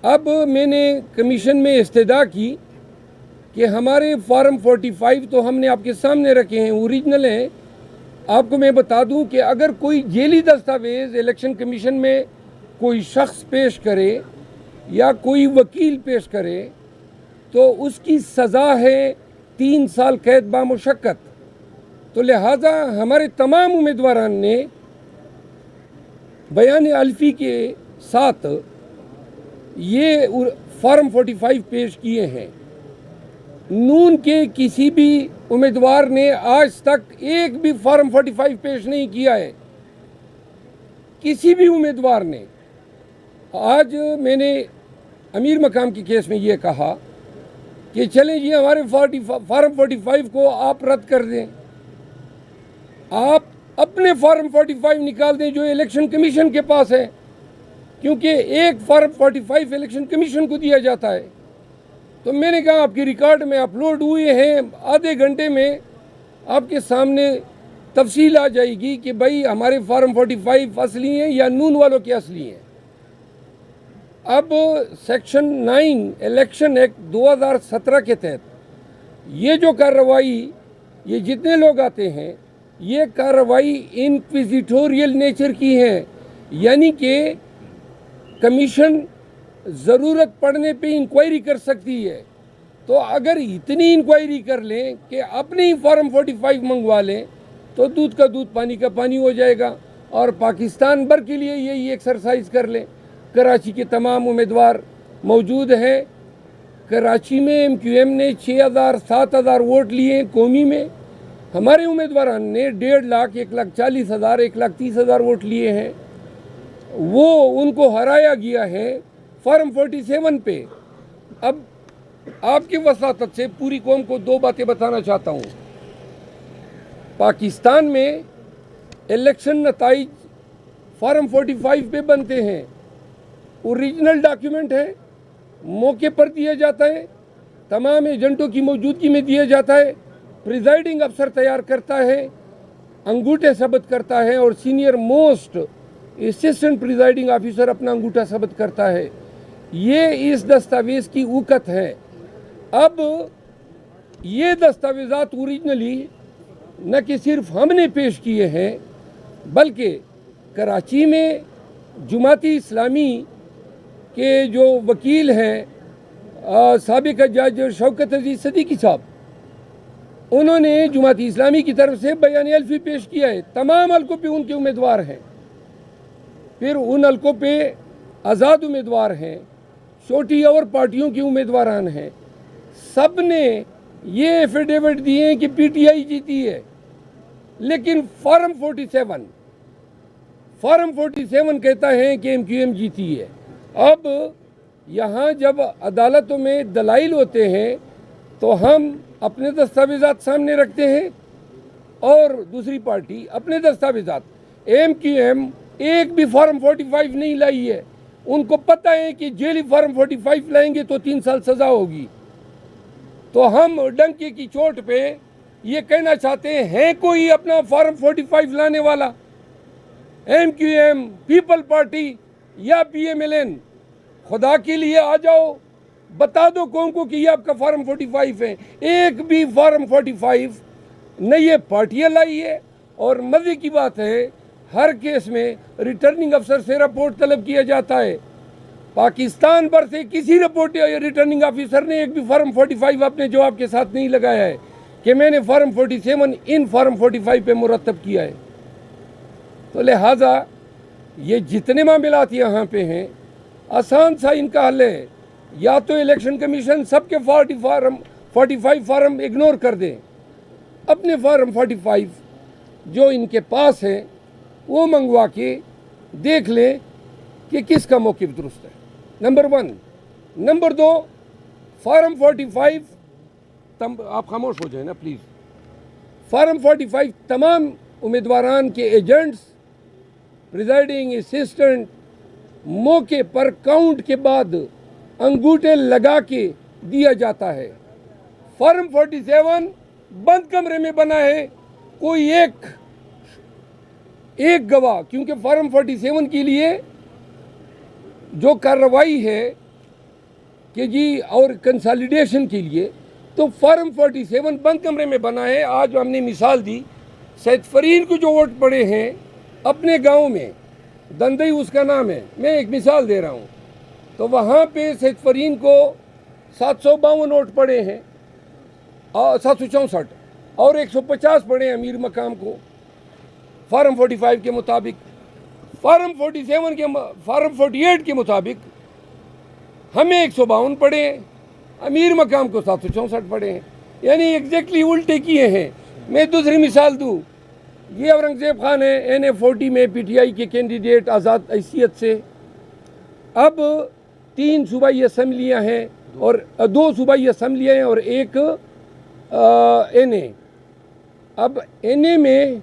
اب میں نے کمیشن میں استدعا کی کہ ہمارے فارم 45 تو ہم نے آپ کے سامنے رکھے ہیں، اوریجنل ہیں۔ آپ کو میں بتا دوں کہ اگر کوئی ذیلی دستاویز الیکشن کمیشن میں کوئی شخص پیش کرے یا کوئی وکیل پیش کرے تو اس کی سزا ہے 3 سال قید بامشقت۔ تو لہٰذا ہمارے تمام امیدواران نے بیان الفی کے ساتھ یہ فارم 45 پیش کیے ہیں۔ نون کے کسی بھی امیدوار نے آج تک ایک بھی فارم 45 پیش نہیں کیا ہے، کسی بھی امیدوار نے۔ آج میں نے امیر مقام کے کیس میں یہ کہا کہ چلیں جی ہمارے فارم 45 کو آپ رد کر دیں، آپ اپنے فارم 45 نکال دیں جو الیکشن کمیشن کے پاس ہے، کیونکہ ایک فارم 45 الیکشن کمیشن کو دیا جاتا ہے۔ تو میں نے کہا آپ کی ریکارڈ میں اپلوڈ ہوئے ہیں، آدھے گھنٹے میں آپ کے سامنے تفصیل آ جائے گی کہ بھائی ہمارے فارم 45 اصلی ہیں یا نون والوں کے اصلی ہیں۔ اب سیکشن 9 الیکشن ایکٹ 2017 کے تحت یہ جو کارروائی، یہ جتنے لوگ آتے ہیں، یہ کارروائی انکویزیٹوریل نیچر کی ہے، یعنی کہ کمیشن ضرورت پڑنے پہ انکوائری کر سکتی ہے۔ تو اگر اتنی انکوائری کر لیں کہ اپنے ہی فارم 45 منگوا لیں تو دودھ کا دودھ پانی کا پانی ہو جائے گا، اور پاکستان بھر کے لیے یہی ایکسرسائز کر لیں۔ کراچی کے تمام امیدوار موجود ہیں۔ کراچی میں ایم کیو ایم نے 6,000 7,000 ووٹ لیے ہیں قومی میں، ہمارے امیدواران نے 1.5 لاکھ 1,40,000 1,30,000 ووٹ لیے ہیں، وہ ان کو ہرایا گیا ہے فارم 47 پہ۔ اب آپ کی وساطت سے پوری قوم کو 2 باتیں بتانا چاہتا ہوں۔ پاکستان میں الیکشن نتائج فارم 45 پہ بنتے ہیں، اوریجنل ڈاکیومنٹ ہے، موقع پر دیا جاتا ہے، تمام ایجنٹوں کی موجودگی میں دیا جاتا ہے، پریزائڈنگ افسر تیار کرتا ہے، انگوٹھے ثبت کرتا ہے، اور senior most assistant presiding officer اپنا انگوٹھا ثبت کرتا ہے۔ یہ اس دستاویز کی اوقت ہے۔ اب یہ دستاویزات اوریجنلی نہ کہ صرف ہم نے پیش کیے ہیں، بلکہ کراچی میں جماعتی اسلامی کے جو وکیل ہیں سابق جج شوکت عزیز صدیقی صاحب، انہوں نے جماعتی اسلامی کی طرف سے بیان الفی پیش کیا ہے۔ تمام حلقوں پہ ان کے امیدوار ہیں، پھر ان حلقوں پہ آزاد امیدوار ہیں، چھوٹی اور پارٹیوں کی امیدواران ہیں۔ سب نے یہ ایفیڈیوٹ دیے ہیں کہ پی ٹی آئی جیتی ہے، لیکن فارم 47 کہتا ہے کہ ایم کیو ایم جیتی ہے۔ اب یہاں جب عدالتوں میں دلائل ہوتے ہیں تو ہم اپنے دستاویزات سامنے رکھتے ہیں اور دوسری پارٹی اپنے دستاویزات۔ ایم کیو ایم ایک بھی فارم 45 نہیں لائی ہے، ان کو پتہ ہے کہ جیلی فارم 45 لائیں گے تو 3 سال سزا ہوگی۔ تو ہم ڈنکے کی چوٹ پہ یہ کہنا چاہتے ہیں کوئی اپنا فارم 45 لانے والا؟ M Q M, People Party یا پی ایم ایل این، خدا کے لیے آ جاؤ، بتا دو قوم کو کہ یہ آپ کا فارم 45 ہے۔ ایک بھی فارم 45 نہ یہ پارٹیاں لائی ہے، اور مزے کی بات ہے ہر کیس میں ریٹرننگ افسر سے رپورٹ طلب کیا جاتا ہے۔ پاکستان بھر سے کسی ریٹرننگ آفیسر نے ایک بھی فارم 45 اپنے جواب کے ساتھ نہیں لگایا ہے کہ میں نے فارم 47 ان فارم 45 پہ مرتب کیا ہے۔ تو لہٰذا یہ جتنے معاملات یہاں پہ ہیں آسان سا ان کا حل ہے، یا تو الیکشن کمیشن سب کے 45 فارم اگنور کر دیں، اپنے فارم 45 جو ان کے پاس ہیں وہ منگوا کے دیکھ لیں کہ کس کا موقف درست ہے، نمبر 1۔ نمبر 2، فارم 45 آپ خاموش ہو جائیں نا پلیز۔ فارم 45 تمام امیدواران کے ایجنٹس، پریزائڈنگ اسسٹنٹ موقع پر کاؤنٹ کے بعد انگوٹھے لگا کے دیا جاتا ہے۔ فارم 47 بند کمرے میں بنا ہے، کوئی ایک گواہ، کیونکہ فارم 47 کے لیے جو کارروائی ہے کہ جی اور کنسالیڈیشن کے لیے، تو فارم 47 بند کمرے میں بنا ہے. آج ہم نے مثال دی، سید فرین کو جو ووٹ پڑے ہیں اپنے گاؤں میں، دندئی اس کا نام ہے، میں ایک مثال دے رہا ہوں، تو وہاں پہ سید فرین کو 752 ووٹ پڑے ہیں، 764، اور 150 پڑے ہیں امیر مقام کو فارم 45 کے مطابق. فارم 48 کے مطابق ہمیں 152 پڑے ہیں، امیر مقام کو 764 پڑے ہیں، یعنی ایگزیکٹلی الٹے کیے ہیں. میں دوسری مثال دوں، یہ اورنگزیب خان ہے NA40 میں PTI کے کینڈیڈیٹ آزاد حیثیت سے. اب 3 صوبائی اسمبلیاں ہیں اور 2 صوبائی اسمبلیاں ہیں اور ایک NA. اب NA میں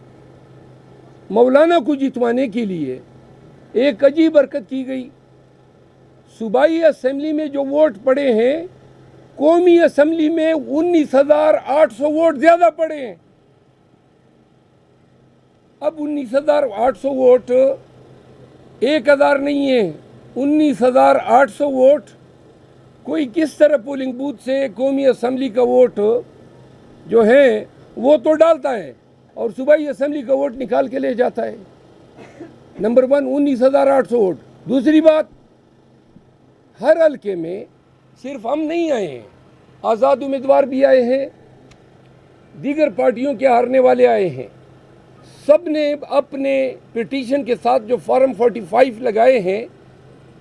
مولانا کو جتوانے کے لیے ایک عجیب حرکت کی گئی. صوبائی اسمبلی میں جو ووٹ پڑے ہیں، قومی اسمبلی میں 19,800 ووٹ زیادہ پڑے ہیں. اب 19,800 ووٹ 1,000 نہیں ہے، 19,800 ووٹ کوئی کس طرح پولنگ بوتھ سے قومی اسمبلی کا ووٹ جو ہے وہ تو ڈالتا ہے اور صوبائی اسمبلی کا ووٹ نکال کے لے جاتا ہے. Number 1 19,800 vote. دوسری بات، ہر حلقے میں صرف ہم نہیں آئے ہیں، آزاد امیدوار بھی آئے ہیں، دیگر پارٹیوں کے ہارنے والے آئے ہیں. سب نے اپنے پٹیشن کے ساتھ جو فارم 45 لگائے ہیں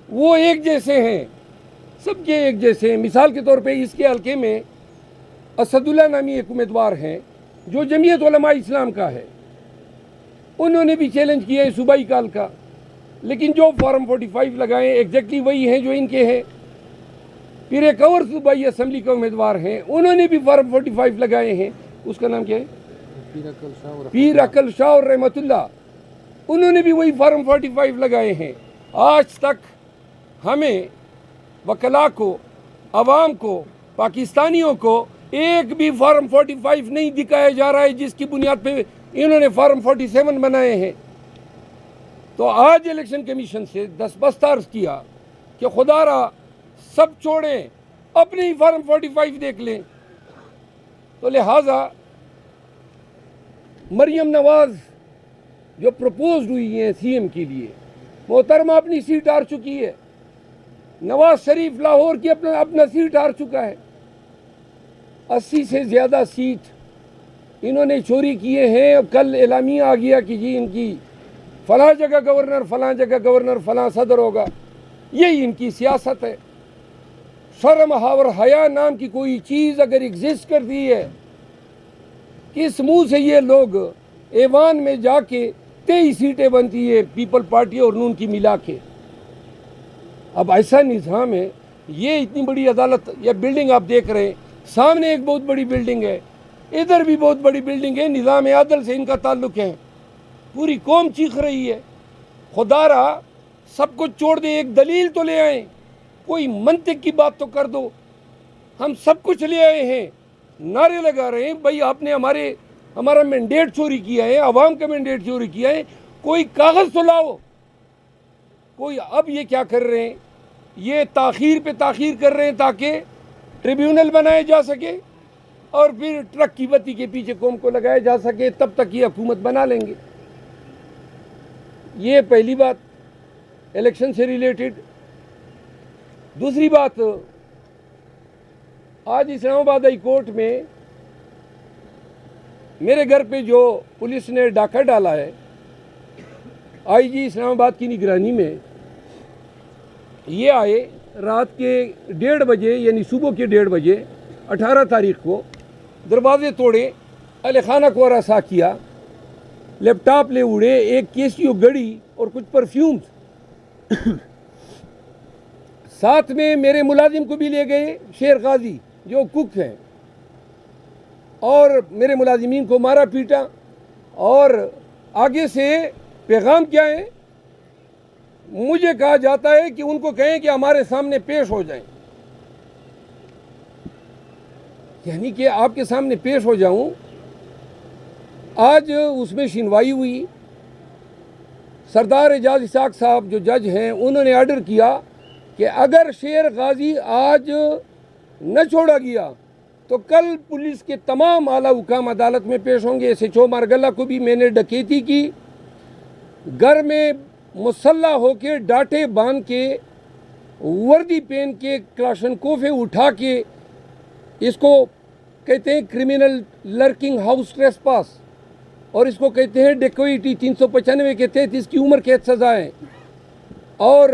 وہ ایک جیسے ہیں، سب کے ایک جیسے ہیں. مثال کے طور پہ اس کے حلقے میں اسد اللہ نامی ایک امیدوار ہیں جو جمعیت علماء اسلام کا ہے، انہوں نے بھی چیلنج کیا ہے صوبائی کا حلقہ، لیکن جو فارم 45 لگائے ایگزیکٹلی وہی ہیں جو ان کے ہیں. پھر ایک اور صوبائی اسمبلی کا امیدوار ہیں، انہوں نے بھی فارم 45 لگائے ہیں، اس کا نام کیا ہے؟ پیر عقل شاہ اور رحمت اللہ، انہوں نے بھی وہی فارم 45 لگائے ہیں. آج تک ہمیں وکلاء کو، عوام کو، پاکستانیوں کو ایک بھی فارم 45 نہیں دکھایا جا رہا ہے جس کی بنیاد پہ انہوں نے فارم 47 بنائے ہیں. تو آج الیکشن کمیشن سے دستبست عرض کیا کہ خدا را سب چھوڑیں، اپنے ہی فارم 45 دیکھ لیں. تو لہٰذا مریم نواز جو پروپوزڈ ہوئی ہیں CM کے لیے، محترمہ اپنی سیٹ ہار چکی ہے. نواز شریف لاہور کی اپنا سیٹ ہار چکا ہے. 80 سے زیادہ سیٹ انہوں نے چوری کیے ہیں. کل اعلامیہ آ گیا کہ جی ان کی فلاں جگہ گورنر، فلاں جگہ گورنر، فلاں صدر ہوگا. یہی ان کی سیاست ہے. شرم اور حیا نام کی کوئی چیز اگر ایگزسٹ کرتی ہے، کس منہ سے یہ لوگ ایوان میں جا کے 23 سیٹیں بنتی ہے پیپل پارٹی اور نون کی ملا کے. اب ایسا نظام ہے، یہ اتنی بڑی عدالت، یہ بلڈنگ آپ دیکھ رہے ہیں، سامنے ایک بہت بڑی بلڈنگ ہے، ادھر بھی بہت بڑی بلڈنگ ہے. نظام عدل سے ان کا تعلق ہے. پوری قوم چیخ رہی ہے. خدا را سب کچھ چھوڑ دے، ایک دلیل تو لے آئیں، کوئی منطق کی بات تو کر دو. ہم سب کچھ لے آئے ہیں، نعرے لگا رہے ہیں بھائی آپ نے ہمارا مینڈیٹ چوری کیا ہے، عوام کا مینڈیٹ چوری کیا ہے، کوئی کاغذ تو لاؤ. کوئی اب یہ کیا کر رہے ہیں، یہ تاخیر پہ تاخیر کر رہے ہیں تاکہ ٹریبیونل بنائے جا سکے اور پھر ٹرک کی بتی کے پیچھے قوم کو لگایا جا سکے، تب تک یہ حکومت بنا لیں گے. یہ پہلی بات الیکشن سے ریلیٹڈ. دوسری بات، آج اسلام آباد ہائی کورٹ میں میرے گھر پہ جو پولیس نے ڈاکہ ڈالا ہے، IG اسلام آباد کی نگرانی میں، یہ آئے رات کے 1:30 بجے، یعنی صبح کے 1:30 بجے 18 تاریخ کو، دروازے توڑے، اہل خانہ کو ہراساں کیا، لیپ ٹاپ لے اڑے، ایک کیسیو گڑی اور کچھ پرفیومز. ساتھ میں میرے ملازم کو بھی لے گئے، شیر غازی جو کک ہیں، اور میرے ملازمین کو مارا پیٹا. اور آگے سے پیغام کیا ہے، مجھے کہا جاتا ہے کہ ان کو کہیں کہ ہمارے سامنے پیش ہو جائیں، یعنی کہ آپ کے سامنے پیش ہو جاؤں. آج اس میں سنوائی ہوئی. سردار اعجاز اسحاق صاحب جو جج ہیں، انہوں نے آرڈر کیا کہ اگر شیر غازی آج نہ چھوڑا گیا تو کل پولیس کے تمام اعلیٰ حکام عدالت میں پیش ہوں گے۔ SHO مارگلہ کو بھی میں نے ڈکیتی کی، گھر میں مسلح ہو کے ڈاٹے باندھ کے وردی پہن کے کلاشنکوفیں اٹھا کے، اس کو کہتے ہیں کرمنل لرکنگ ہاؤس ٹریسپاس، اور اس کو کہتے ہیں ڈیکوئٹی 395 کے تحت اس کی عمر قید سزا ہے۔ اور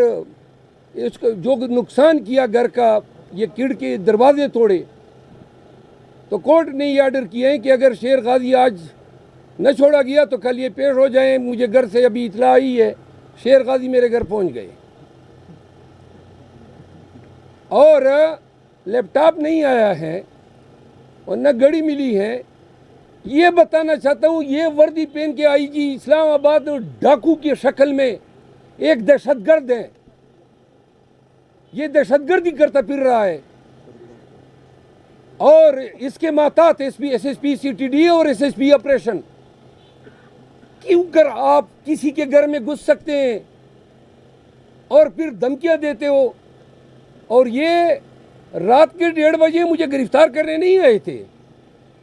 اس کو جو نقصان کیا گھر کا، یہ کھڑکی دروازے توڑے، تو کورٹ نے یہ آرڈر کیا ہے کہ اگر شیر غازی آج نہ چھوڑا گیا تو کل یہ پیش ہو جائیں۔ مجھے گھر سے ابھی اطلاع آئی ہے، شیر غازی میرے گھر پہنچ گئے، اور لیپ ٹاپ نہیں آیا ہے اور نہ گھڑی ملی ہے۔ یہ بتانا چاہتا ہوں، یہ وردی پہن کے IG اسلام آباد ڈاکو کی شکل میں ایک دہشت گرد ہے، یہ دہشت گردی کرتا پھر رہا ہے، اور اس کے ماتحت SSP CTD اور SSP آپریشن۔ کیوں کر آپ کسی کے گھر میں گھس سکتے ہیں اور پھر دھمکیاں دیتے ہو؟ اور یہ رات کے 1:30 بجے مجھے گرفتار کرنے نہیں آئے تھے،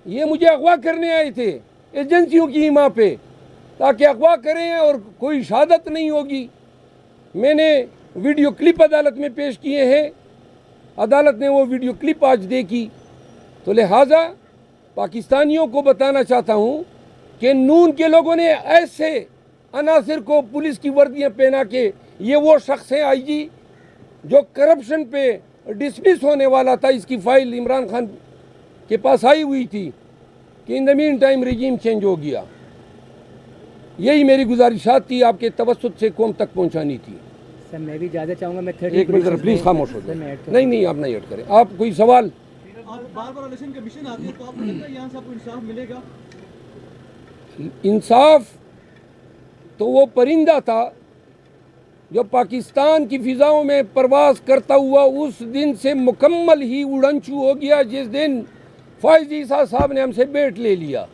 یہ مجھے اغوا کرنے آئے تھے ایجنسیوں کی ماں پہ، تاکہ اغوا کریں اور کوئی شہادت نہیں ہوگی۔ میں نے ویڈیو کلپ عدالت میں پیش کیے ہیں، عدالت نے وہ ویڈیو کلپ آج دیکھی۔ تو لہٰذا پاکستانیوں کو بتانا چاہتا ہوں کہ نون کے لوگوں نے ایسے عناصر کو پولیس کی وردیاں پہنا کے، یہ وہ شخص ہیں IG جو کرپشن پہ ڈسمس ہونے والا تھا، اس کی فائل عمران خان کے پاس آئی ہوئی تھی کہ ان دا مین ٹائم رجیم چینج ہو گیا۔ یہی میری گزارشات تھی، آپ کے توسط سے قوم تک پہنچانی تھی۔ سر میں بھی اجازت چاہوں گا، میں ایک منٹ پلیز خاموش ہو جائیں۔ نہیں آپ نہیں ایڈ کریں۔ آپ کوئی سوال؟ بار بار الیکشن کمیشن آتی ہے تو آپ کو لگتا ہے یہاں سے آپ کو انصاف ملے گا؟ انصاف تو وہ پرندہ تھا جو پاکستان کی فضاؤں میں پرواز کرتا ہوا اس دن سے مکمل ہی اڑنچو ہو گیا، جس دن فائز عیسیٰ صاحب نے ہم سے بیٹ لے لیا۔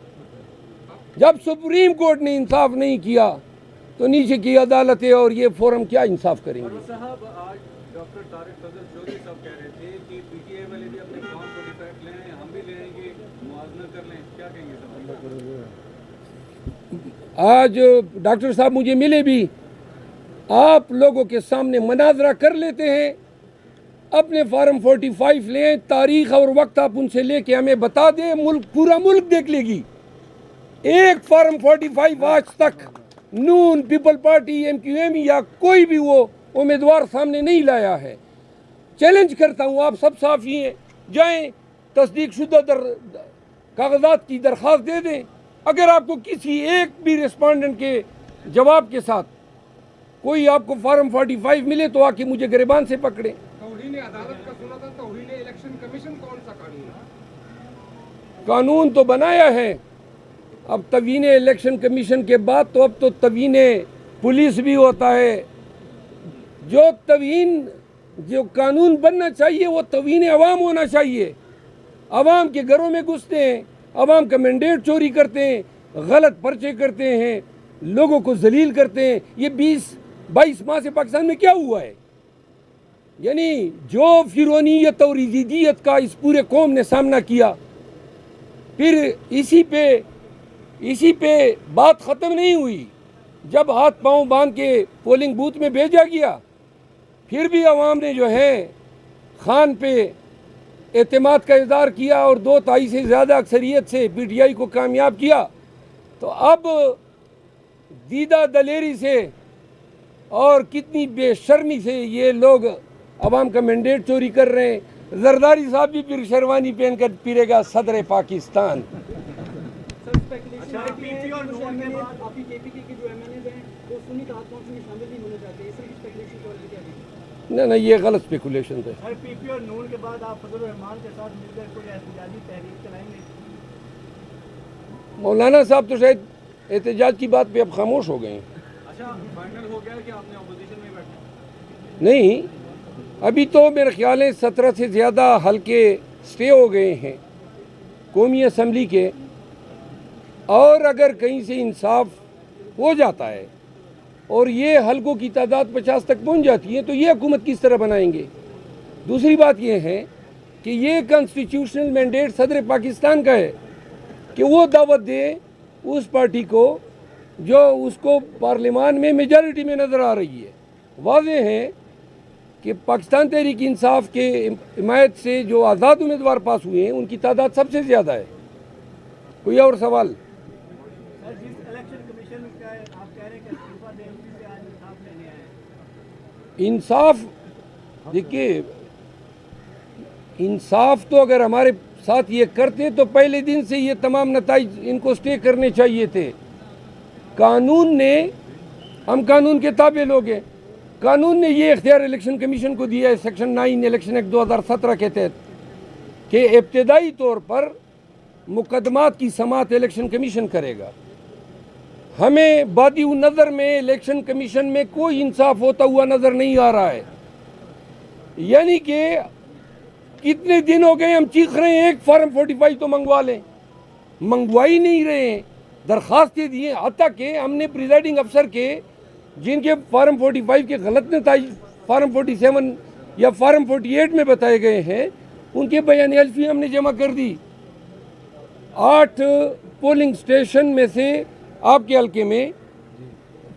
جب سپریم کورٹ نے انصاف نہیں کیا تو نیچے کی عدالتیں اور یہ فورم کیا انصاف کریں گے؟ صاحب آج ڈاکٹر طارق فضل چودھری صاحب کہہ رہے تھے کہ PTI والے بھی اپنے فارم 45 لیں، ہم بھی لیں گے، موازنہ کر لیں، کیا کہیں گے صاحب؟ آج ڈاکٹر صاحب مجھے ملے بھی، آپ لوگوں کے سامنے مناظرہ کر لیتے ہیں، اپنے فارم 45 لیں، تاریخ اور وقت آپ ان سے لے کے ہمیں بتا دیں، ملک پورا ملک دیکھ لے گی۔ ایک فارم 45 آج تک نون، پیپل پارٹی، MQM یا کوئی بھی وہ امیدوار سامنے نہیں لایا ہے۔ چیلنج کرتا ہوں، آپ سب صحافی ہیں، جائیں تصدیق شدہ کاغذات کی درخواست دے دیں۔ اگر آپ کو کسی ایک بھی ریسپونڈنٹ کے جواب کے ساتھ کوئی آپ کو فارم 45 ملے تو آ کے مجھے گریبان سے پکڑیں۔ توہین عدالت کا سنا تھا، توہین الیکشن کمیشن کون سا قانون ہے؟ قانون تو بنایا ہے، اب توہین الیکشن کمیشن کے بعد تو اب تو توہین پولیس بھی ہوتا ہے۔ جو قانون بننا چاہیے وہ توہین عوام ہونا چاہیے۔ عوام کے گھروں میں گھستے ہیں، عوام کا مینڈیٹ چوری کرتے ہیں، غلط پرچے کرتے ہیں، لوگوں کو ذلیل کرتے ہیں۔ یہ 22 ماہ سے پاکستان میں کیا ہوا ہے؟ یعنی جو فرونیت اور یزیدیت کا اس پورے قوم نے سامنا کیا، پھر اسی پہ بات ختم نہیں ہوئی۔ جب ہاتھ پاؤں باندھ کے پولنگ بوتھ میں بھیجا گیا، پھر بھی عوام نے جو ہے خان پہ اعتماد کا اظہار کیا اور 2/3 سے زیادہ اکثریت سے PTI کو کامیاب کیا۔ تو اب دیدہ دلیری سے اور کتنی بے شرمی سے یہ لوگ عوام کا مینڈیٹ چوری کر رہے ہیں۔ زرداری صاحب بھی پھر شیروانی پہن کر پھرے گا صدر پاکستان۔ نہیں یہ غلط اسپیکولیشن ہے۔ PP اور نون کے بعد آپ فضل الرحمان کے ساتھ مل کر کوئی احتجاجی تحریک چلائیں گے؟ مولانا صاحب تو شاید احتجاج کی بات پہ اب خاموش ہو گئے ہیں۔ اچھا فائنل ہو گیا کہ آپ نے اپوزیشن میں بیٹھنا؟ نہیں، ابھی تو میرے خیال ہے 17 سے زیادہ حلقے سٹے ہو گئے ہیں قومی اسمبلی کے، اور اگر کہیں سے انصاف ہو جاتا ہے اور یہ حلقوں کی تعداد 50 تک پہنچ جاتی ہے تو یہ حکومت کس طرح بنائیں گے؟ دوسری بات یہ ہے کہ یہ کانسٹیٹیوشنل مینڈیٹ صدر پاکستان کا ہے کہ وہ دعوت دے اس پارٹی کو جو اس کو پارلیمان میں میجارٹی میں نظر آ رہی ہے۔ واضح ہے کہ پاکستان تحریک انصاف کے حمایت سے جو آزاد امیدوار پاس ہوئے ہیں ان کی تعداد سب سے زیادہ ہے۔ کوئی اور سوال؟ سر جس الیکشن کمیشن کا آپ کہہ رہے ہیں کہ استعفیٰ دیں اسی سے آج انصاف لینے آئے ہیں۔ انصاف دیکھیے، انصاف تو اگر ہمارے ساتھ یہ کرتے تو پہلے دن سے یہ تمام نتائج ان کو سٹے کرنے چاہیے تھے۔ قانون نے، ہم قانون کے تابع لوگ ہیں، قانون نے یہ اختیار الیکشن کمیشن کو دیا ہے سیکشن 9 الیکشن ایکٹ 2017 کے تحت کہ ابتدائی طور پر مقدمات کی سماعت الیکشن کمیشن کرے گا۔ ہمیں بادی نظر میں الیکشن کمیشن میں کوئی انصاف ہوتا ہوا نظر نہیں آ رہا ہے۔ یعنی کہ کتنے دن ہو گئے ہم چیخ رہے ہیں ایک فارم 45 تو منگوا لیں، منگوا ہی نہیں رہے ہیں، درخواستیں دیے، حتیٰ کہ ہم نے پریزائڈنگ افسر کے جن کے فارم 45 کے غلط نتائج فارم 47 یا فارم 48 میں بتائے گئے ہیں ان کے بیان حلفی ہم نے جمع کر دی۔ 8 پولنگ اسٹیشن میں سے آپ کے حلقے میں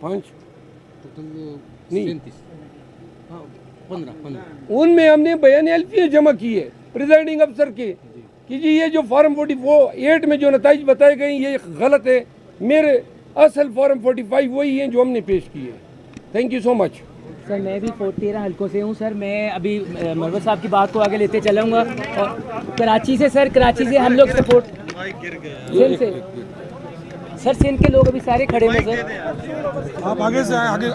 5 نہیں 15 ان میں ہم نے بیان حلفیاں جمع کی ہے پریزائڈنگ افسر کے کہ جی یہ جو فارم 48 میں جو نتائج بتائے گئے ہیں یہ غلط ہے، میرے اصل فارم 45 وہی ہیں جو ہم نے پیش کیے۔ تھینک یو سو مچ۔ سر میں بھی 13 حلقوں سے ہوں سر، میں ابھی مروت صاحب کی بات کو آگے لیتے چلاؤں گا۔ اور کراچی سے سر، کراچی سے ہم لوگ سپورٹ سندھ سے، سر سندھ کے لوگ ابھی سارے کھڑے ہیں سر۔ آپ آگے سے آئیں، آگے